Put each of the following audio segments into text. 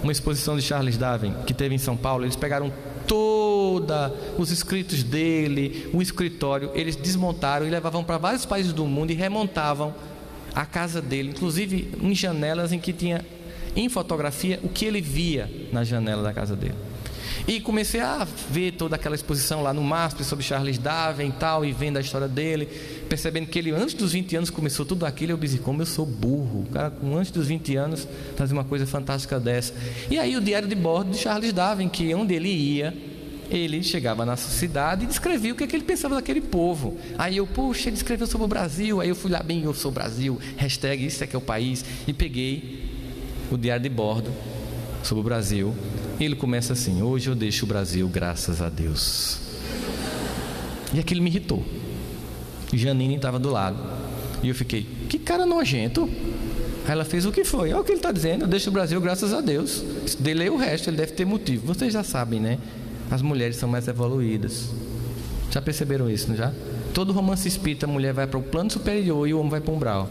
uma exposição de Charles Darwin que teve em São Paulo. Eles pegaram todos os escritos dele, o escritório, eles desmontaram e levavam para vários países do mundo e remontavam a casa dele, inclusive em janelas em que tinha em fotografia o que ele via na janela da casa dele. E comecei a ver toda aquela exposição lá no MASP sobre Charles Darwin e tal, e vendo a história dele, percebendo que ele antes dos 20 anos começou tudo aquilo. Eu disse, como eu sou burro, o cara com antes dos 20 anos fazia uma coisa fantástica dessa. E aí o diário de bordo de Charles Darwin, que onde ele ia, ele chegava na cidade e descrevia o que ele pensava daquele povo. Aí eu, poxa, ele escreveu sobre o Brasil. Aí eu fui lá, bem, eu sou Brasil, hashtag isso é que é o país, e peguei o diário de bordo sobre o Brasil. E ele começa assim: hoje eu deixo o Brasil, graças a Deus. E aquilo me irritou. Janine estava do lado e eu fiquei, que cara nojento. Aí ela fez, o que foi? Olha o que ele está dizendo, eu deixo o Brasil, graças a Deus. Delei o resto, ele deve ter motivo. Vocês já sabem, né? As mulheres são mais evoluídas. Já perceberam isso, não já? Todo romance espírita, a mulher vai para o plano superior e o homem vai para o umbral.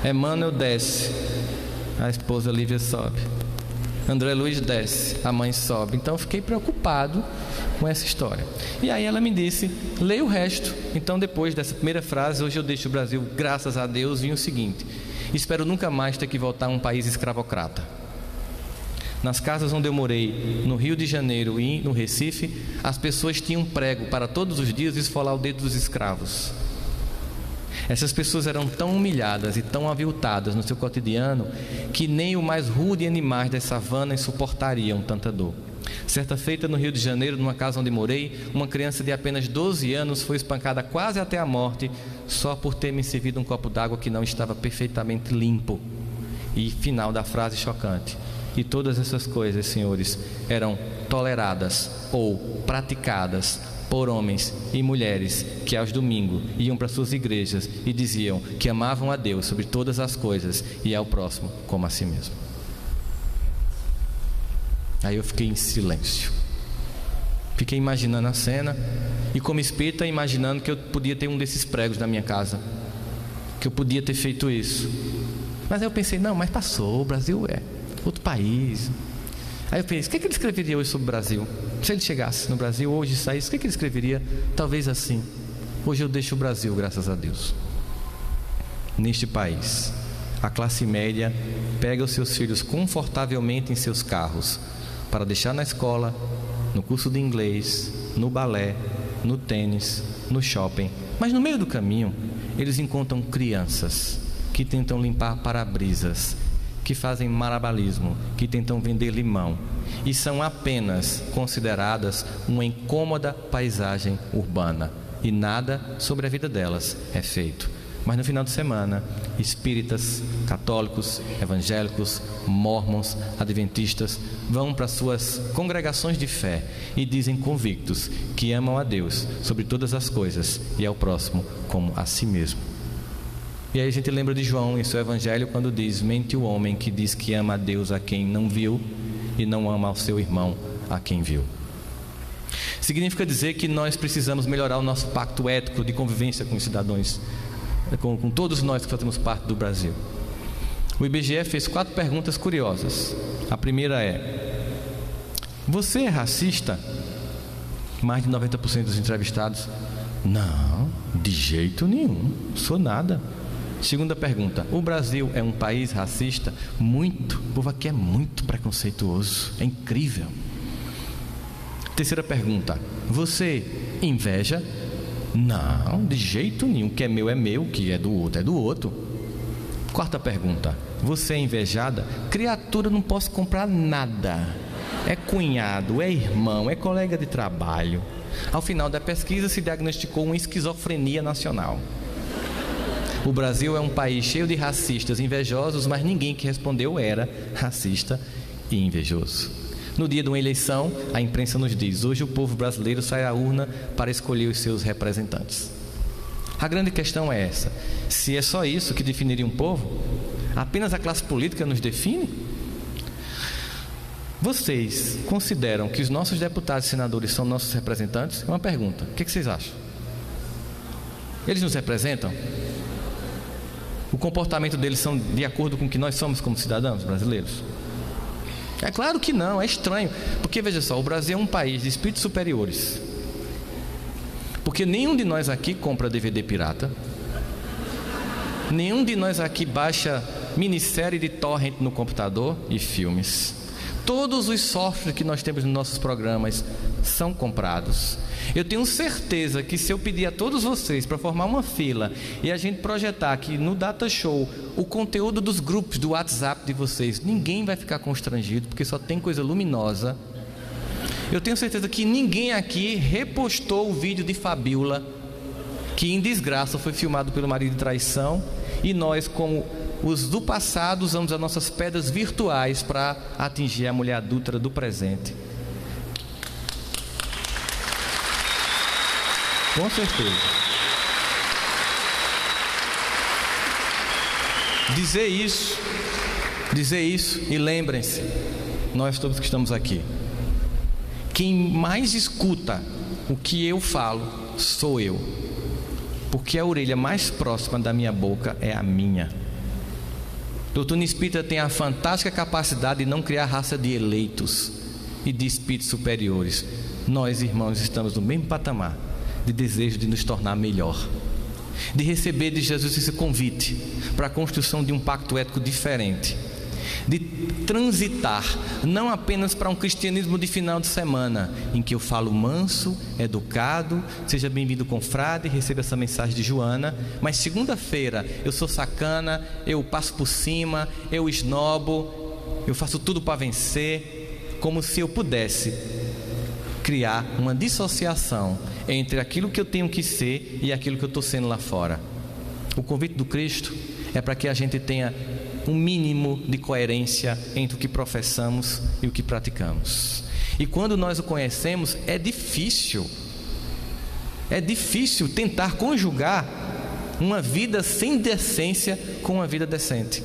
Emmanuel desce, a esposa Lívia sobe. André Luiz desce, a mãe sobe. Então eu fiquei preocupado com essa história. E aí ela me disse, leia o resto. Então depois dessa primeira frase, hoje eu deixo o Brasil, graças a Deus, vinha o seguinte: espero nunca mais ter que voltar a um país escravocrata. Nas casas onde eu morei, no Rio de Janeiro e no Recife, as pessoas tinham um prego para todos os dias esfolar o dedo dos escravos. Essas pessoas eram tão humilhadas e tão aviltadas no seu cotidiano que nem o mais rude animais das savanas suportariam tanta dor. Certa feita no Rio de Janeiro, numa casa onde morei, uma criança de apenas 12 anos foi espancada quase até a morte só por ter me servido um copo d'água que não estava perfeitamente limpo. E final da frase chocante: e todas essas coisas, senhores, eram toleradas ou praticadas por homens e mulheres que aos domingos iam para suas igrejas e diziam que amavam a Deus sobre todas as coisas e ao próximo como a si mesmo. Aí eu fiquei em silêncio, fiquei imaginando a cena, e como espírita imaginando que eu podia ter um desses pregos na minha casa, que eu podia ter feito isso. Mas aí eu pensei, não, mas passou, o Brasil é outro país. Aí eu pensei, o que ele escreveria hoje sobre o Brasil? Se ele chegasse no Brasil hoje e saísse, o que ele escreveria? Talvez assim: hoje eu deixo o Brasil, graças a Deus. Neste país, a classe média pega os seus filhos confortavelmente em seus carros para deixar na escola, no curso de inglês, no balé, no tênis, no shopping. Mas no meio do caminho, eles encontram crianças que tentam limpar para-brisas, que fazem malabarismo, que tentam vender limão, e são apenas consideradas uma incômoda paisagem urbana, e nada sobre a vida delas é feito. Mas no final de semana, espíritas, católicos, evangélicos, mórmons, adventistas vão para suas congregações de fé e dizem convictos que amam a Deus sobre todas as coisas e ao próximo como a si mesmo. E aí a gente lembra de João em seu evangelho quando diz: mente o homem que diz que ama a Deus a quem não viu e não ama ao seu irmão a quem viu. Significa dizer que nós precisamos melhorar o nosso pacto ético de convivência com os cidadãos, com todos nós que fazemos parte do Brasil. O IBGE fez 4 perguntas curiosas. A primeira é: você é racista? Mais de 90% dos entrevistados: não, de jeito nenhum, sou nada. Segunda pergunta: o Brasil é um país racista? Muito, o povo aqui é muito preconceituoso, é incrível. Terceira pergunta: você inveja? Não, de jeito nenhum, o que é meu, o que é do outro é do outro. Quarta pergunta: você é invejada? Criatura, não posso comprar nada, é cunhado, é irmão, é colega de trabalho. Ao final da pesquisa se diagnosticou uma esquizofrenia nacional. O Brasil é um país cheio de racistas invejosos, mas ninguém que respondeu era racista e invejoso. No dia de uma eleição, a imprensa nos diz: hoje o povo brasileiro sai à urna para escolher os seus representantes. A grande questão é essa: se é só isso que definiria um povo, apenas a classe política nos define? Vocês consideram que os nossos deputados e senadores são nossos representantes? É uma pergunta. O que vocês acham? Eles nos representam? O comportamento deles são de acordo com o que nós somos como cidadãos brasileiros? É claro que não, é estranho. Porque veja só, o Brasil é um país de espíritos superiores. Porque nenhum de nós aqui compra DVD pirata. Nenhum de nós aqui baixa minissérie de torrent no computador e filmes. Todos os softwares que nós temos nos nossos programas são comprados. Eu tenho certeza que se eu pedir a todos vocês para formar uma fila e a gente projetar aqui no Data Show o conteúdo dos grupos do WhatsApp de vocês, ninguém vai ficar constrangido, porque só tem coisa luminosa. Eu tenho certeza que ninguém aqui repostou o vídeo de Fabiola, que em desgraça foi filmado pelo marido de traição, e nós, como os do passado, usamos as nossas pedras virtuais para atingir a mulher adúltera do presente. Com certeza. Dizer isso e lembrem-se, nós todos que estamos aqui, quem mais escuta o que eu falo sou eu, porque a orelha mais próxima da minha boca é a minha. Doutrina Espírita tem a fantástica capacidade de não criar raça de eleitos e de espíritos superiores. Nós, irmãos, estamos no mesmo patamar de desejo de nos tornar melhor, de receber de Jesus esse convite para a construção de um pacto ético diferente, de transitar não apenas para um cristianismo de final de semana, em que eu falo manso, educado, seja bem-vindo confrade, receba essa mensagem de Joana, mas segunda-feira eu sou sacana, eu passo por cima, eu esnobo, eu faço tudo para vencer, como se eu pudesse criar uma dissociação entre aquilo que eu tenho que ser e aquilo que eu estou sendo lá fora. O convite do Cristo é para que a gente tenha um mínimo de coerência entre o que professamos e o que praticamos. E quando nós o conhecemos, é difícil tentar conjugar uma vida sem decência com uma vida decente.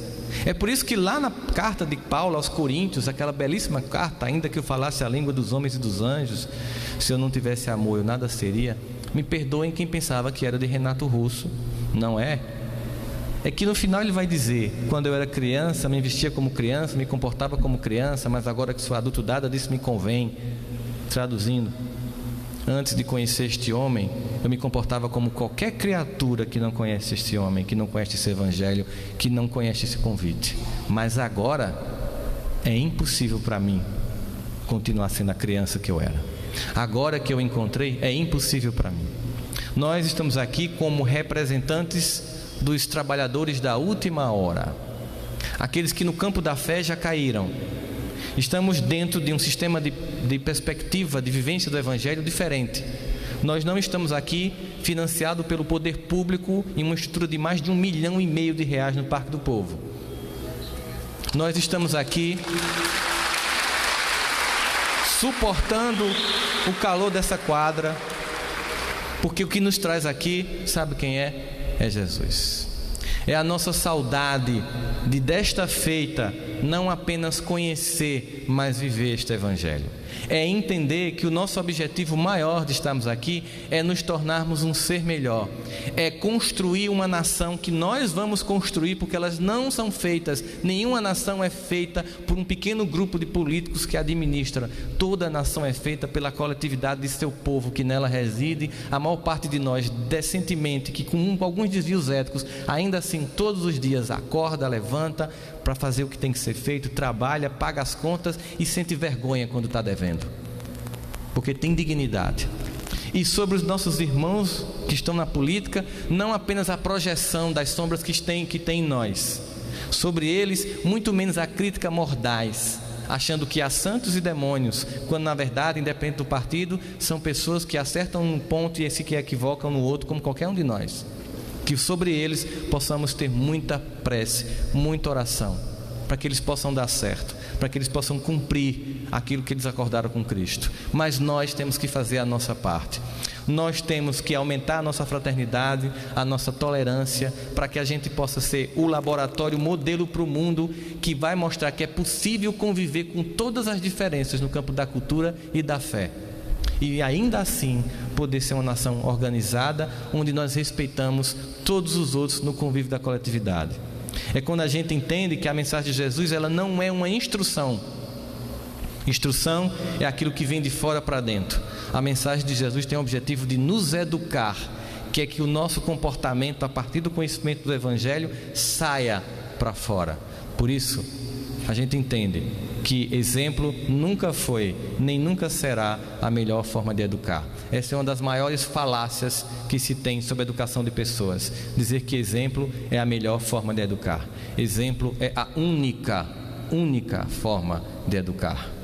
É por isso que lá na carta de Paulo aos Coríntios, aquela belíssima carta, ainda que eu falasse a língua dos homens e dos anjos, se eu não tivesse amor eu nada seria. Me perdoem quem pensava que era de Renato Russo, não é? É que no final ele vai dizer: quando eu era criança, me vestia como criança, me comportava como criança, mas agora que sou adulto, nada disso me convém. Traduzindo, antes de conhecer este homem, eu me comportava como qualquer criatura que não conhece este homem, que não conhece esse evangelho, que não conhece esse convite. Mas agora é impossível para mim continuar sendo a criança que eu era. Agora que eu encontrei, é impossível para mim. Nós estamos aqui como representantes dos trabalhadores da última hora, aqueles que no campo da fé já caíram. Estamos dentro de um sistema de perspectiva, de vivência do Evangelho diferente. Nós não estamos aqui financiados pelo poder público em uma estrutura de mais de R$1,5 milhão de reais no Parque do Povo. Nós estamos aqui suportando o calor dessa quadra, porque o que nos traz aqui, sabe quem é? É Jesus. É a nossa saudade de desta feita não apenas conhecer, mas viver este Evangelho. É entender que o nosso objetivo maior de estarmos aqui é nos tornarmos um ser melhor. É construir uma nação que nós vamos construir, porque elas não são feitas, nenhuma nação é feita por um pequeno grupo de políticos que administra. Toda nação é feita pela coletividade de seu povo que nela reside. A maior parte de nós, decentemente, que com alguns desvios éticos, ainda assim todos os dias acorda, levanta para fazer o que tem que ser feito, trabalha, paga as contas e sente vergonha quando está devendo, porque tem dignidade. E sobre os nossos irmãos que estão na política, não apenas a projeção das sombras que tem em nós, sobre eles muito menos a crítica mordaz, achando que há santos e demônios, quando na verdade, independente do partido, são pessoas que acertam num ponto e se equivocam no outro, como qualquer um de nós. Que sobre eles possamos ter muita prece, muita oração, para que eles possam dar certo, para que eles possam cumprir aquilo que eles acordaram com Cristo. Mas nós temos que fazer a nossa parte. Nós temos que aumentar a nossa fraternidade, a nossa tolerância, para que a gente possa ser o laboratório modelo para o mundo, que vai mostrar que é possível conviver com todas as diferenças no campo da cultura e da fé. E ainda assim poder ser uma nação organizada, onde nós respeitamos todos os outros no convívio da coletividade. É quando a gente entende que a mensagem de Jesus, ela não é uma instrução. Instrução é aquilo que vem de fora para dentro. A mensagem de Jesus tem o objetivo de nos educar, que é que o nosso comportamento, a partir do conhecimento do Evangelho, saia para fora. Por isso, a gente entende que exemplo nunca foi, nem nunca será a melhor forma de educar. Essa é uma das maiores falácias que se tem sobre a educação de pessoas. Dizer que exemplo é a melhor forma de educar. Exemplo é a única forma de educar.